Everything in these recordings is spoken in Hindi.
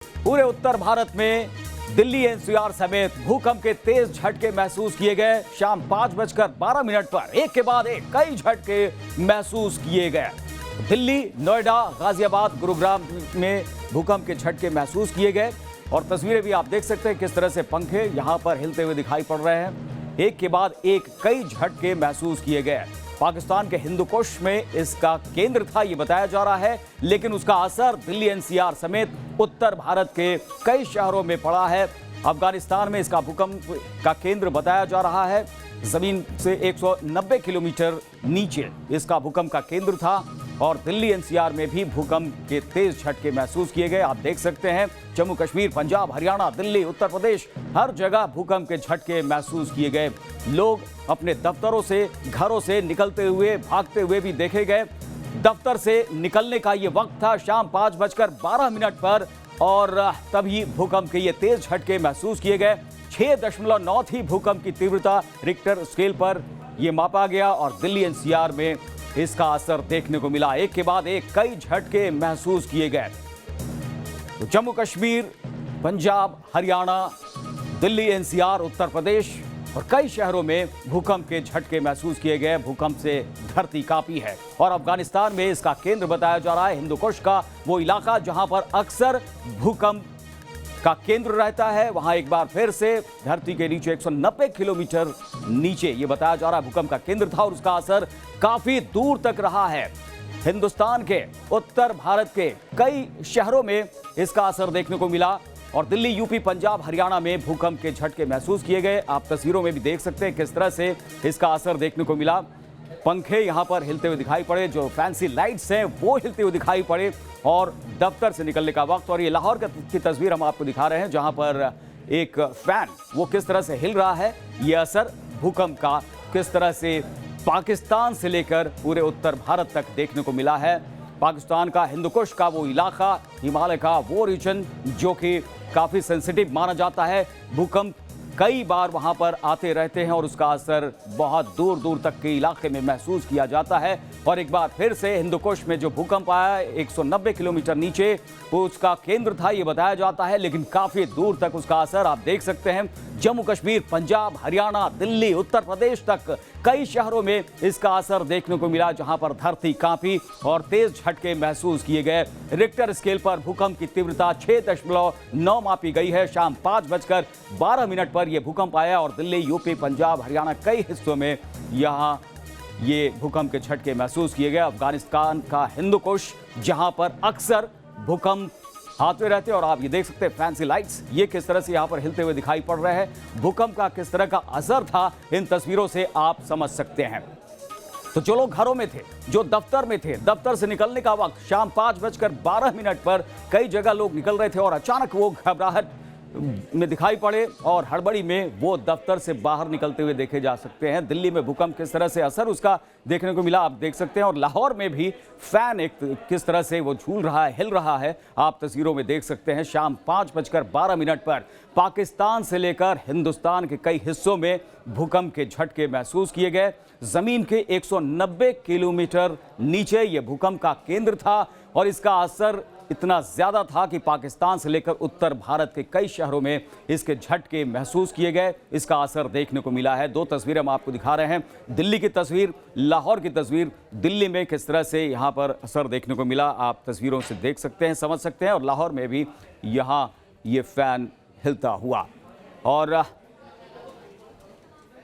पूरे उत्तर भारत में दिल्ली एनसीआर समेत भूकंप के तेज झटके महसूस किए गए। शाम 5:12 पर एक के बाद एक कई झटके महसूस किए गए। दिल्ली, नोएडा, गाजियाबाद, गुरुग्राम में भूकंप के झटके महसूस किए गए और तस्वीरें भी आप देख सकते हैं किस तरह से पंखे यहां पर हिलते हुए दिखाई पड़ रहे हैं। एक के बाद एक कई झटके महसूस किए गए। पाकिस्तान के हिंदुकुश में इसका केंद्र था ये बताया जा रहा है, लेकिन उसका असर दिल्ली एनसीआर समेत उत्तर भारत के कई शहरों में पड़ा है। अफगानिस्तान में इसका भूकंप का केंद्र बताया जा रहा है। जमीन से 190 किलोमीटर नीचे इसका भूकंप का केंद्र था और दिल्ली एनसीआर में भी भूकंप के तेज झटके महसूस किए गए। आप देख सकते हैं जम्मू कश्मीर, पंजाब, हरियाणा, दिल्ली, उत्तर प्रदेश, हर जगह भूकंप के झटके महसूस किए गए। लोग अपने दफ्तरों से, घरों से निकलते हुए, भागते हुए भी देखे गए। दफ्तर से निकलने का ये वक्त था शाम 5:12 पर और तभी भूकंप के ये तेज झटके महसूस किए गए। 6.9 थी भूकंप की तीव्रता, रिक्टर स्केल पर यह मापा गया और दिल्ली एनसीआर में इसका असर देखने को मिला। एक के बाद एक कई झटके महसूस किए गए। तो जम्मू कश्मीर, पंजाब, हरियाणा, दिल्ली एनसीआर, उत्तर प्रदेश और कई शहरों में भूकंप के झटके महसूस किए गए। भूकंप से धरती कांपी है और अफगानिस्तान में इसका केंद्र बताया जा रहा है, हिंदुकुश का वो इलाका जहां पर अक्सर भूकंप का केंद्र रहता है। वहां एक बार फिर से धरती के नीचे 190 किलोमीटर नीचे ये बताया जा रहा है भूकंप का केंद्र था और उसका असर काफी दूर तक रहा है। हिंदुस्तान के, उत्तर भारत के कई शहरों में इसका असर देखने को मिला और दिल्ली, यूपी, पंजाब, हरियाणा में भूकंप के झटके महसूस किए गए। आप तस्वीरों में भी देख सकते हैं किस तरह से इसका असर देखने को मिला। पंखे यहां पर हिलते हुए दिखाई पड़े, जो फैंसी लाइट्स हैं वो हिलते हुए दिखाई पड़े और दफ्तर से निकलने का वक्त। और ये लाहौर की तस्वीर हम आपको दिखा रहे हैं जहां पर एक फैन वो किस तरह से हिल रहा है। ये असर भूकंप का किस तरह से पाकिस्तान से लेकर पूरे उत्तर भारत तक देखने को मिला है। पाकिस्तान का हिंदुकुश का वो इलाका, हिमालय का वो रीजन जो कि काफी सेंसिटिव माना जाता है। भूकंप कई बार वहां पर आते रहते हैं और उसका असर बहुत दूर दूर तक के इलाके में महसूस किया जाता है। और एक बार फिर से हिंदुकुश में जो भूकंप आया 190 किलोमीटर नीचे वो उसका केंद्र था ये बताया जाता है, लेकिन काफी दूर तक उसका असर आप देख सकते हैं। जम्मू कश्मीर, पंजाब, हरियाणा, दिल्ली, उत्तर प्रदेश तक कई शहरों में इसका असर देखने को मिला जहां पर धरती कांपी और तेज झटके महसूस किए गए। रिक्टर स्केल पर भूकंप की तीव्रता 6.9 मापी गई है। शाम 5:12 पर यह भूकंप आया और दिल्ली, यूपी, पंजाब, हरियाणा कई हिस्सों में यहां ये भूकंप के झटके महसूस किए गए। अफगानिस्तान का हिंदुकुश जहां पर अक्सर भूकंप आते रहते हैं और आप ये देख सकते हैं फैंसी लाइट्स ये किस तरह से यहां पर हिलते हुए दिखाई पड़ रहे हैं। भूकंप का किस तरह का असर था इन तस्वीरों से आप समझ सकते हैं। तो जो लोग घरों में थे, जो दफ्तर में थे, दफ्तर से निकलने का वक्त शाम 5:12 पर कई जगह लोग निकल रहे थे और अचानक वो घबराहट में दिखाई पड़े और हड़बड़ी में वो दफ्तर से बाहर निकलते हुए देखे जा सकते हैं। दिल्ली में भूकंप किस तरह से असर उसका देखने को मिला आप देख सकते हैं और लाहौर में भी फैन एक किस तरह से वो झूल रहा है, हिल रहा है, आप तस्वीरों में देख सकते हैं। शाम 5:12 पर पाकिस्तान से लेकर हिंदुस्तान के कई हिस्सों में भूकंप के झटके महसूस किए गए। जमीन के 190 किलोमीटर नीचे ये भूकंप का केंद्र था और इसका असर इतना ज्यादा था कि पाकिस्तान से लेकर उत्तर भारत के कई शहरों में इसके झटके महसूस किए गए। इसका असर देखने को मिला है। दो तस्वीरें हम आपको दिखा रहे हैं, दिल्ली की तस्वीर, लाहौर की तस्वीर। दिल्ली में किस तरह से यहाँ पर असर देखने को मिला आप तस्वीरों से देख सकते हैं, समझ सकते हैं। और लाहौर में भी यहाँ ये फैन हिलता हुआ और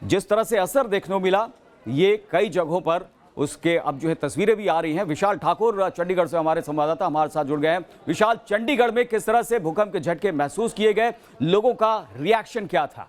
जिस तरह से असर देखने को मिला ये कई जगहों पर उसके अब जो है तस्वीरें भी आ रही हैं। विशाल ठाकुर चंडीगढ़ से हमारे संवाददाता हमारे साथ जुड़ गए हैं। विशाल, चंडीगढ़ में किस तरह से भूकंप के झटके महसूस किए गए, लोगों का रिएक्शन क्या था?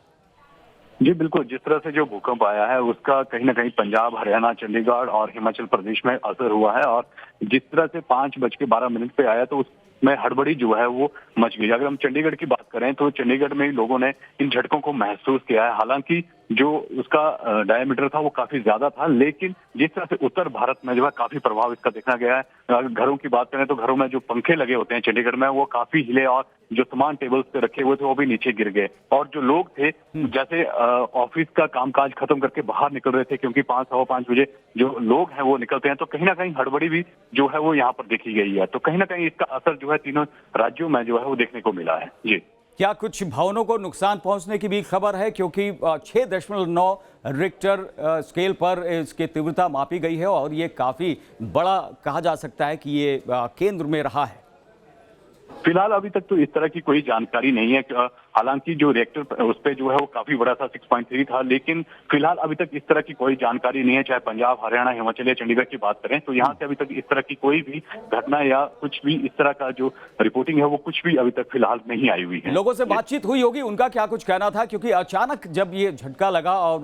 जी बिल्कुल, जिस तरह से जो भूकंप आया है उसका कहीं ना कहीं पंजाब, हरियाणा, चंडीगढ़ और हिमाचल प्रदेश में असर हुआ है और जिस तरह से 5:12 पे आया तो उसमें हड़बड़ी जो है वो मच गई। अगर हम चंडीगढ़ की बात करें तो चंडीगढ़ में लोगों ने इन झटकों को महसूस किया है। हालांकि जो उसका डायमीटर था वो काफी ज्यादा था, लेकिन जिस तरह से उत्तर भारत में जो है काफी प्रभाव इसका देखा गया है। अगर घरों की बात करें तो घरों में जो पंखे लगे होते हैं चंडीगढ़ में वो काफी हिले और जो सामान टेबल्स पे रखे हुए थे वो भी नीचे गिर गए। और जो लोग थे जैसे ऑफिस का कामकाज खत्म करके बाहर निकल रहे थे, क्योंकि 5-5:15 बजे जो लोग हैं वो निकलते हैं, तो कहीं ना कहीं हड़बड़ी भी जो है वो यहाँ पर देखी गई है। तो कहीं ना कहीं इसका असर जो है तीनों राज्यों में जो है वो देखने को मिला है। जी, क्या कुछ भवनों को नुकसान पहुंचने की भी खबर है? क्योंकि 6.9 रिक्टर स्केल पर इसकी तीव्रता मापी गई है और ये काफी बड़ा कहा जा सकता है कि ये केंद्र में रहा है। फिलहाल अभी तक तो इस तरह की कोई जानकारी नहीं है। हालांकि जो रिएक्टर उस पे जो है वो काफी बड़ा था, 6.3 था, लेकिन फिलहाल अभी तक इस तरह की कोई जानकारी नहीं है। चाहे पंजाब, हरियाणा, हिमाचल या चंडीगढ़ की बात करें तो यहाँ से अभी तक इस तरह की कोई भी घटना या कुछ भी इस तरह का जो रिपोर्टिंग है वो कुछ भी अभी तक फिलहाल नहीं आई हुई है। लोगों से बातचीत हुई होगी, उनका क्या कुछ कहना था? क्योंकि अचानक जब ये झटका लगा और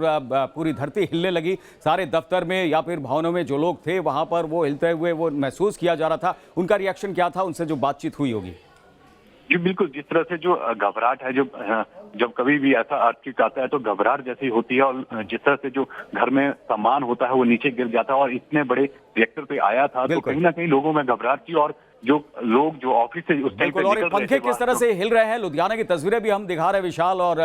पूरी धरती हिलने लगी, सारे दफ्तर में या फिर भवनों में जो लोग थे वहां पर वो हिलते हुए वो महसूस किया जा रहा था, उनका रिएक्शन क्या था? उनसे जो बातचीत हुई होगी। जी बिल्कुल, जिस तरह से जो घबराहट है, जब कभी भी ऐसा अर्थक्वेक आता है तो घबराहट जैसी होती है, और जिस तरह से जो घर में सामान होता है वो नीचे गिर जाता है और इतने बड़े रिएक्टर पे आया था, तो कहीं ना कहीं लोगों में घबराहट थी। और जो लोग जो ऑफिस से उस टाइम पे और निकल रहे पंखे थे किस तरह से हिल रहे हैं, लुधियाना की तस्वीरें भी हम दिखा रहे हैं विशाल, और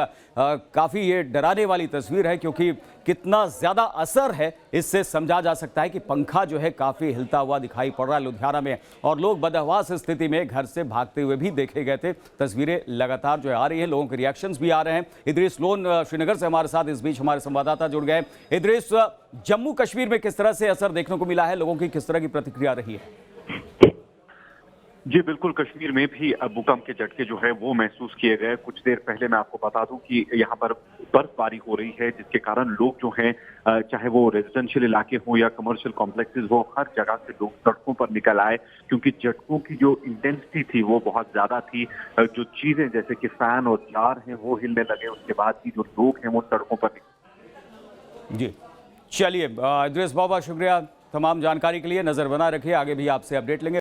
काफी ये डराने वाली तस्वीर है क्योंकि कितना ज्यादा असर है इससे समझा जा सकता है कि पंखा जो है काफी हिलता हुआ दिखाई पड़ रहा है लुधियाना में, और लोग बदहवास स्थिति में घर से भागते हुए भी देखे गए थे। तस्वीरें लगातार जो है आ रही है, लोगों के रिएक्शंस भी आ रहे हैं। इदरीस लोन श्रीनगर से हमारे साथ इस बीच हमारे संवाददाता जुड़ गए। इदरीस, जम्मू कश्मीर में किस तरह से असर देखने को मिला है, लोगों की किस तरह की प्रतिक्रिया रही है? जी बिल्कुल, कश्मीर में भी भूकंप के झटके जो है वो महसूस किए गए। कुछ देर पहले मैं आपको बता दूं कि यहाँ पर बर्फबारी हो रही है, जिसके कारण लोग जो हैं, चाहे वो रेजिडेंशियल इलाके हो या कमर्शियल कॉम्प्लेक्सेस हो, हर जगह से लोग सड़कों पर निकल आए, क्योंकि झटकों की जो इंटेंसिटी थी वो बहुत ज्यादा थी। जो चीजें जैसे कि फैन और जार हैं वो हिलने लगे, उसके बाद ही जो लोग हैं वो सड़कों पर। जी चलिए, इदरीस बाबा, शुक्रिया तमाम जानकारी के लिए। नजर बनाए रखिए, आगे भी आपसे अपडेट लेंगे।